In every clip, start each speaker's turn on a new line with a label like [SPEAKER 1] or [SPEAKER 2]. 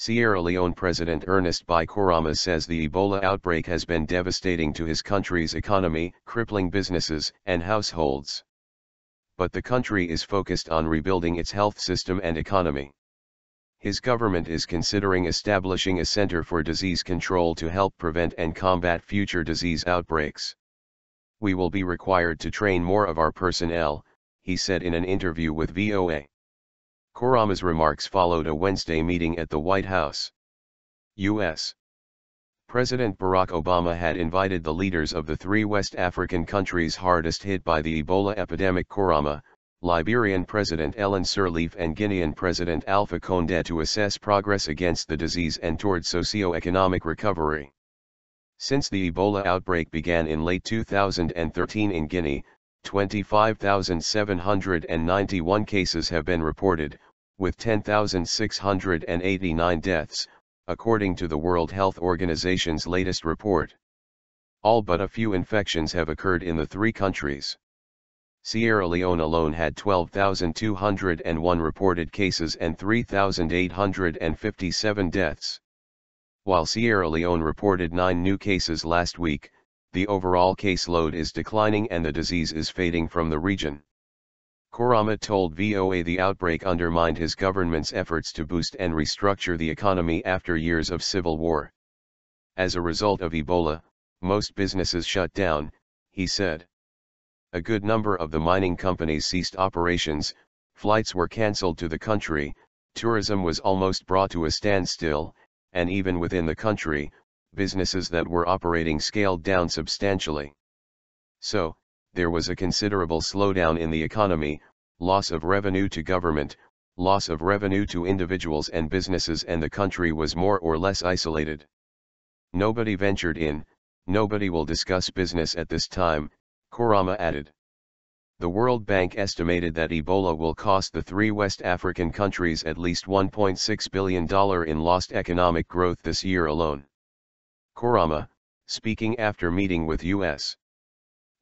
[SPEAKER 1] Sierra Leone President Ernest Koroma says the Ebola outbreak has been devastating to his country's economy, crippling businesses and households. But the country is focused on rebuilding its health system and economy. His government is considering establishing a center for disease control to help prevent and combat future disease outbreaks. We will be required to train more of our personnel, he said in an interview with VOA. Koroma's remarks followed a Wednesday meeting at the White House. U.S. President Barack Obama had invited the leaders of the three West African countries hardest hit by the Ebola epidemic, Koroma, Liberian President Sirleaf and Guinean President Alpha Condé, to assess progress against the disease and toward socioeconomic recovery. Since the Ebola outbreak began in late 2013 in Guinea, 25,791 cases have been reported, with 10,689 deaths, according to the World Health Organization's latest report. All but a few infections have occurred in the three countries. Sierra Leone alone had 12,201 reported cases and 3,857 deaths. While Sierra Leone reported 9 new cases last week, the overall caseload is declining and the disease is fading from the region. Koroma told VOA the outbreak undermined his government's efforts to boost and restructure the economy after years of civil war. As a result of Ebola, most businesses shut down, he said. A good number of the mining companies ceased operations, flights were cancelled to the country, tourism was almost brought to a standstill, and even within the country, businesses that were operating scaled down substantially. So, there was a considerable slowdown in the economy, loss of revenue to government, loss of revenue to individuals and businesses, and the country was more or less isolated. Nobody ventured in, nobody will discuss business at this time, Koroma added. The World Bank estimated that Ebola will cost the three West African countries at least $1.6 billion in lost economic growth this year alone. Koroma, speaking after meeting with U.S.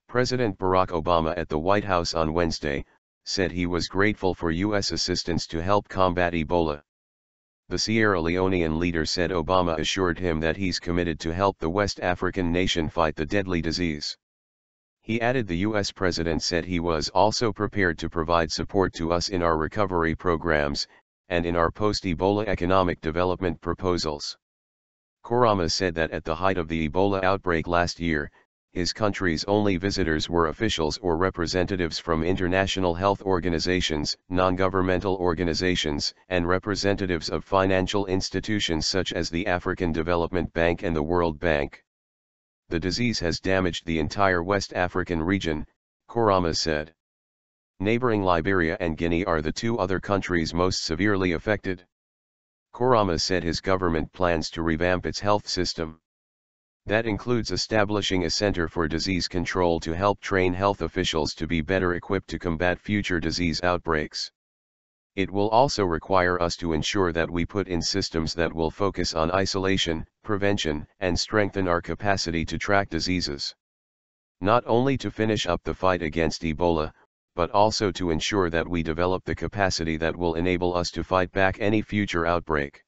[SPEAKER 1] President Barack Obama at the White House on Wednesday, said he was grateful for U.S. assistance to help combat Ebola. The Sierra Leonean leader said Obama assured him that he's committed to help the West African nation fight the deadly disease. He added the U.S. president said he was also prepared to provide support to us in our recovery programs, and in our post-Ebola economic development proposals. Koroma said that at the height of the Ebola outbreak last year, his country's only visitors were officials or representatives from international health organizations, non-governmental organizations, and representatives of financial institutions such as the African Development Bank and the World Bank. The disease has damaged the entire West African region, Koroma said. Neighboring Liberia and Guinea are the two other countries most severely affected. Koroma said his government plans to revamp its health system. That includes establishing a center for disease control to help train health officials to be better equipped to combat future disease outbreaks. It will also require us to ensure that we put in systems that will focus on isolation, prevention, and strengthen our capacity to track diseases. Not only to finish up the fight against Ebola, but also to ensure that we develop the capacity that will enable us to fight back any future outbreak.